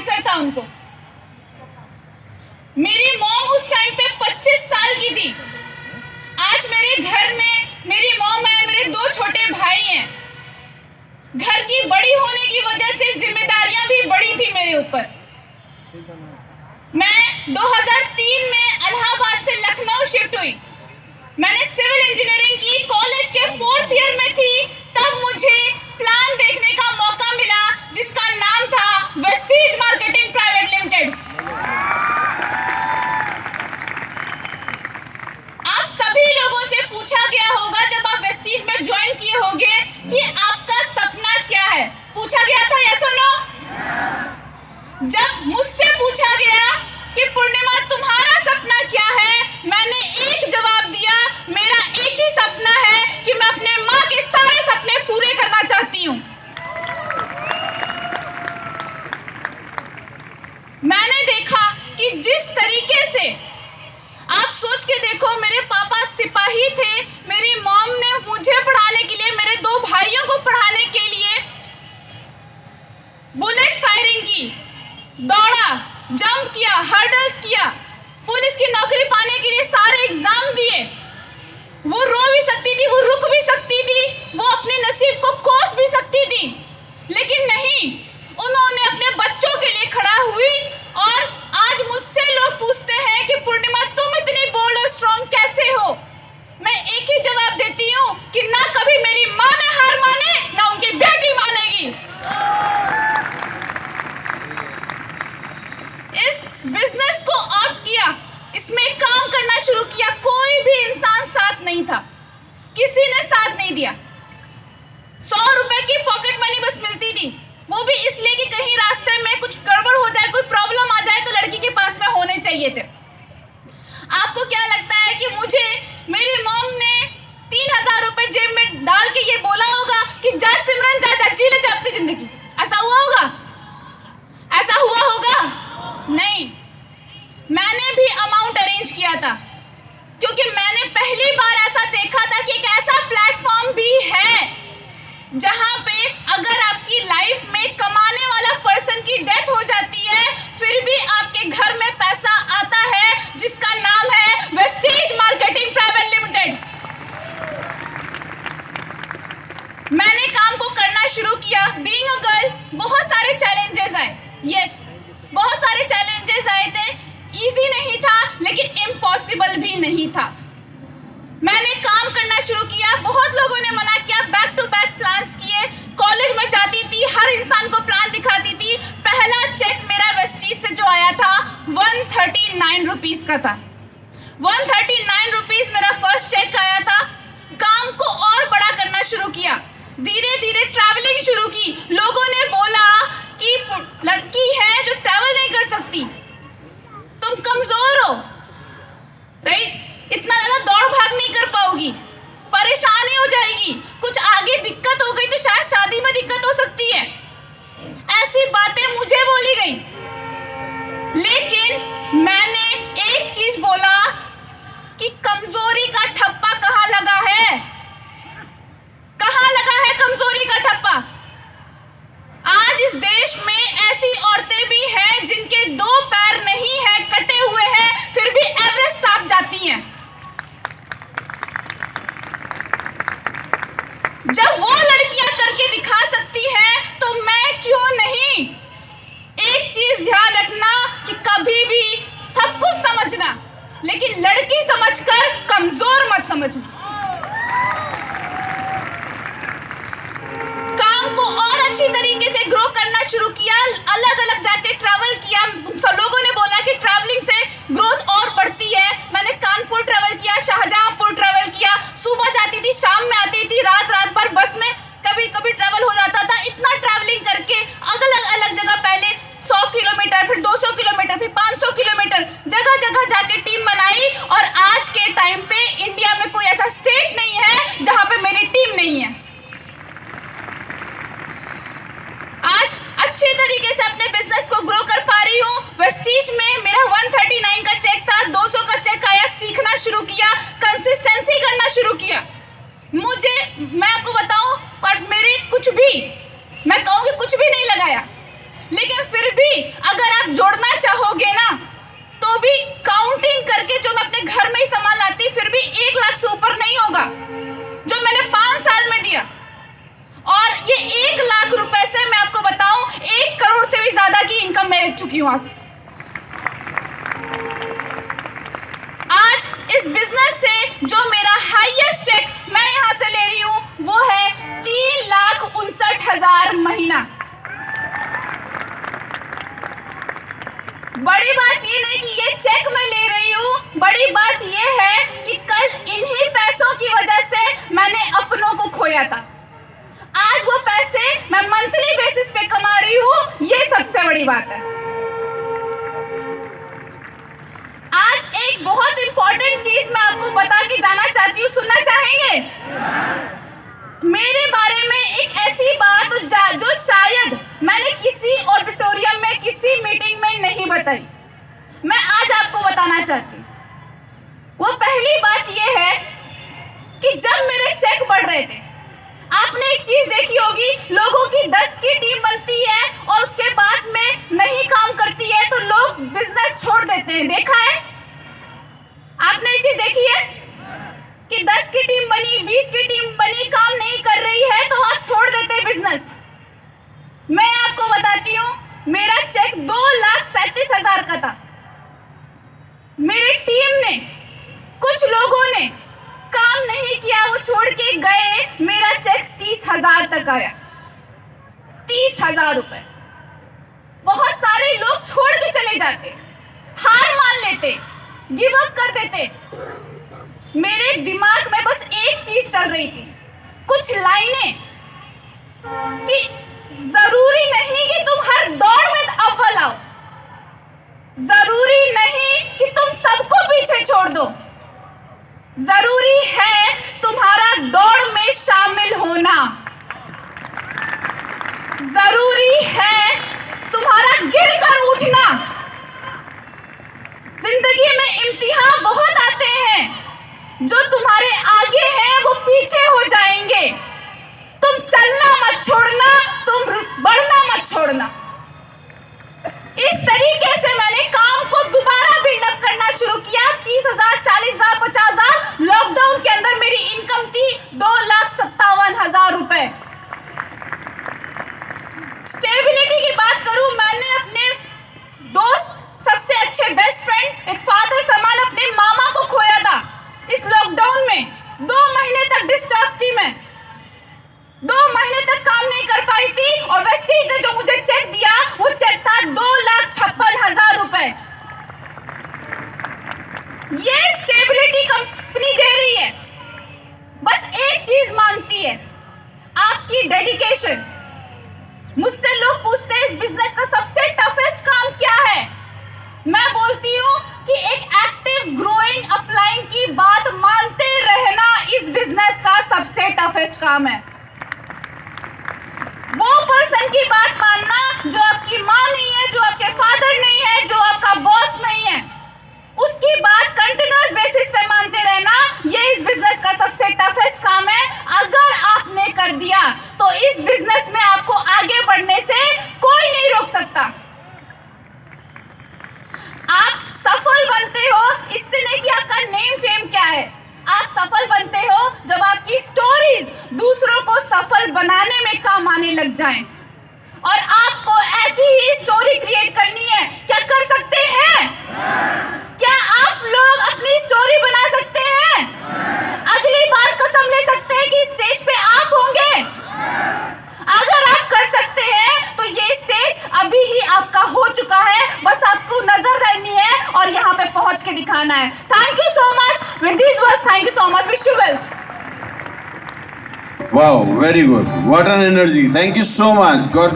Cancer था उनको। मेरी मॉम उस टाइम पे 25 साल की थी। आज मेरे घर में मेरी मॉम है, मेरे 2 छोटे भाई हैं। घर की बड़ी होने की वजह से जिम्मेदारियां भी बड़ी थी मेरे ऊपर। मैं 2003 में इलाहाबाद से लखनऊ शिफ्ट हुई। मैंने सिविल इंजीनियरिंग की, कॉलेज के 4th ईयर में थी, तब मुझे प्लान देखने का मौका मिला जिसका नाम था वेस्टीज मार्केटिंग प्राइवेट लिमिटेड। आप सभी लोगों से पूछा गया होगा जब आप वेस्टीज में ज्वाइन किए होंगे कि आपका सपना क्या है। पूछा गया था, यस और नो? जब मुझसे पूछा गया कि पूर्णिमा तुम्हारा सपना क्या है, मैंने एक जवाब दिया, मेरा एक ही सपना है कि मैं अपने माँ के सारे सपने पूरे करना चाहती हूँ। मैंने देखा कि जिस तरीके से, आप सोच के देखो, मेरे पापा सिपाही थे, मेरी मॉम ने मुझे पढ़ाने के लिए, मेरे 2 भाइयों को पढ़ाने के लिए बुलेट फायरिंग की, दौड़ा, जंप किया, हर्डल्स किया, पुलिस की नौकरी पाने के लिए सारे एग्जाम दिए। वो रो भी सकती थी, वो रुक भी सकती थी, वो अपने नसीब को कोस भी सकती थी, लेकिन नहीं, उन्होंने अपने बच्चों के लिए खड़ा हुई। और आज मुझसे लोग पूछते हैं कि पूर्णिमा तुम इतनी बोल्ड और स्ट्रॉन्ग कैसे हो? मैं एक ही जवाब देती हूँ कि ना कभी मेरी माँ ने हार माने, ना उनकी बेटी मानेगी। इस बिजनेस को ऑप्ट किया, इसमें काम करना शुरू किया, कोई भी इंसान साथ नहीं था, किसी ने साथ नहीं दिया। 100 रुपए की पॉकेट मनी बस मिलती थी, वो भी इसलिए कि कहीं रास्ते में कुछ गड़बड़ हो जाए, कोई प्रॉब्लम आ जाए तो लड़की के पास में होने चाहिए थे। आपको क्या लगता है कि मुझे मेरी मॉम ने 3000 रुपए जेब में डाल के ये बोला होगा कि जा सिमरन, जा जी ले जा अपनी जिंदगी? ऐसा हुआ होगा? ऐसा हुआ होगा? नहीं। मैंने भी अमाउंट अरेंज किया था, क्योंकि मैंने पहली बार ऐसा देखा था कि एक ऐसा प्लेटफॉर्म भी है जहां पे अगर आपकी लाइफ में कमाने वाला पर्सन की डेथ हो जाती है, फिर भी आपके घर में पैसा आता है, जिसका नाम है वेस्टीज मार्केटिंग प्राइवेट लिमिटेड। मैंने काम को करना शुरू किया। बीइंग अ गर्ल, बहुत सारे चैलेंजेस आए। यस, बहुत सारे चैलेंजेस आए थे। इजी नहीं था, लेकिन इम्पॉसिबल भी नहीं था। मैंने काम करना शुरू किया, बहुत लोगों ने मना किया, बैक टू बैक प्लान्स किए, कॉलेज में जाती थी, हर इंसान को प्लान दिखाती थी। पहला चेक मेरा वेस्टीज से जो आया था 139 रुपीज का था। 139 रुपीज मेरा फर्स्ट चेक आया था। काम को और बड़ा करना शुरू किया, धीरे धीरे ट्रैवलिंग शुरू की। लोगों ने बोला कि लड़की है जो ट्रैवल नहीं कर सकती, तुम कमजोर हो, राइट? इतना ज्यादा दौड़ भाग नहीं कर पाओगी, परेशानी हो जाएगी, कुछ आगे दिक्कत हो गई तो शायद शादी में दिक्कत हो सकती है। ऐसी बातें मुझे बोली गई, लेकिन मैंने एक चीज बोला कि कमजोरी का ठप्पा कहाँ लगा है? कहाँ लगा है कमजोरी का ठप्पा? आज इस देश में ऐसी औरतें भी हैं जिनके 2 पैर नहीं है, कटे हुए हैं, फिर भी एवरेस्ट टॉप जाती हैं। जब वो लड़कियां करके दिखा सकती हैं, तो मैं क्यों नहीं? एक चीज ध्यान रखना कि कभी भी सब कुछ समझना, लेकिन लड़की समझकर कमजोर मत समझना। काम को और अच्छी तरीके से ग्रो करना शुरू किया, अलग अलग जाके ट्रैवल किया। सब लोगों ने बोला कि ट्रैवलिंग से ग्रोथ और बढ़ती है। मैंने कानपुर ट्रैवल किया, शाहजहांपुर ट्रैवल किया, सुबह जाती थी, शाम में आती थी, रात रात भर बस में कभी कभी ट्रैवल हो जाता था। इतना ट्रैवलिंग करके अलग अलग जगह, पहले 100 किलोमीटर, फिर 200 किलोमीटर, फिर 500 किलोमीटर, जगह जगह जाके टीम बनाई। और आज के टाइम पे इंडिया में कोई ऐसा स्टेट नहीं है जहां पे मेरी टीम नहीं है। आज अच्छे तरीके अगर आप जोड़ना चाहोगे ना तो भी काउंटिंग करके जो मैं अपने घर में ही सामान लाती फिर भी 1 लाख से ऊपर नहीं होगा जो मैंने 5 साल में दिया। और ये 1 लाख रुपए से मैं आपको बताऊं 1 करोड़ से भी ज्यादा की इनकम मैं ले चुकी हूं आज इस बिजनेस से जो मेरा हाईएस्ट चेक मैं यहां से ले रही हूं वो है 3,59,000 महीना। बड़ी बात ये नहीं कि ये चेक मैं ले रही हूँ, बड़ी बात ये है कि कल इन्हीं पैसों की वजह से मैंने अपनों को खोया था। आज वो पैसे मैं मंथली बेसिस पे कमा रही हूँ, ये सबसे बड़ी बात है। आज एक बहुत इंपॉर्टेंट चीज मैं आपको बता के जाना चाहती हूँ, सुनना चाहेंगे? मेरे बारे में एक ऐसी बात जो शायद मैंने किसी ऑडिटोरियम में किसी मीटिंग में नहीं बताई, मैं आज आपको बताना चाहती हूँ। वो पहली बात ये है कि जब मेरे चेक बढ़ रहे थे, आपने एक चीज देखी होगी, लोगों की 10 की टीम बनती है और उसके बाद में नहीं काम करती है तो लोग बिजनेस छोड़ देते हैं। देखा है आपने ये चीज देखी है कि 10 की टीम बनी, 20 की टीम बनी, काम नहीं कर रही है तो आप छोड़ देते हैं बिजनेस। मैं आपको बताती हूँ, मेरा चेक 2,37,000 का था। मेरी टीम ने, कुछ लोगों ने काम नहीं किया, वो छोड़ के गए, मेरा चेक 30,000 तक आया। 30,000 रुपए। बहुत सारे लोग छोड़ के चले जाते, हार मान लेते, गिव अप कर देते। मेरे दिमाग में बस एक चीज चल रही थी, कुछ लाइनें कि जरूरी नहीं कि तुम हर दौड़ में अव्वल आओ, जरूरी नहीं कि तुम सबको पीछे छोड़ दो, जरूरी है तुम्हारा दौड़ में शामिल होना, जरूरी है तुम्हारा गिरकर उठना। जिंदगी में इम्तिहान बहुत आते हैं, जो तुम्हारे आगे हैं वो पीछे हो जाएंगे। तुम चलना मत छोड़ना, तुम बढ़ना मत छोड़ना। इस तरीके से मैंने काम को दोबारा बिल्डअप करना शुरू किया। 30,000, 40,000, 50,000 लॉकडाउन के अंदर मेरी इनकम थी 2,57,000 रुपए। स्टेबिलिटी की बात करूं, मैंने अपने दोस्त, सबसे अच्छे बेस्ट फ्रेंड, एक फादर समान अपने मामा को खोया था इस लॉकडाउन में। 2 महीने तक डिस्टर्ब थी मैं, 2 महीने तक काम नहीं कर पाई थी और वेस्टीज ने जो मुझे चेक दिया वो चेक था 2,56,000 रुपए। ये स्टेबिलिटी कंपनी दे रही है, बस एक चीज मांगती है, आपकी डेडिकेशन। मुझसे लोग पूछते हैं इस बिजनेस का सबसे टफेस्ट काम क्या है, मैं बोलती हूँ कि एक एक्टिव ग्रोइंग अपलाइंग की बात मानते रहना इस बिजनेस का सबसे टफेस्ट काम है। वो पर्सन की बात मानना जो आपकी माँ नहीं है, जो आपके फादर नहीं है, जो आपका बॉस नहीं है, उसकी बात कंटिन्यूअस बेसिस पे मानते रहना, ये इस बिजनेस का सबसे टफेस्ट काम है। अगर आपने कर दिया तो इस बिजनेस में आपको आगे बढ़ने से कोई नहीं रोक सकता। आप सफल बनते हो इससे नहीं कि आपका नेम फेम क्या है, आप सफल बनते हो जब आपकी स्टोरीज दूसरों को सफल बनाने में काम आने लग जाएं। और आपको ऐसी ही स्टोरी क्रिएट करनी है। क्या कर सकते हैं? क्या आप लोग अपनी स्टोरी बना सकते हैं? अगली बार कसम ले सकते हैं कि स्टेज पे आप होंगे। अगर आप कर सकते हैं तो ये स्टेज अभी ही आपका हो चुका है, बस आपको नजर रहनी है और यहाँ पे पहुंच के दिखाना है। Thank you so much with this words, thank you so much, wish you wealth. Wow, very good. What an energy. Thank you so much. God bless.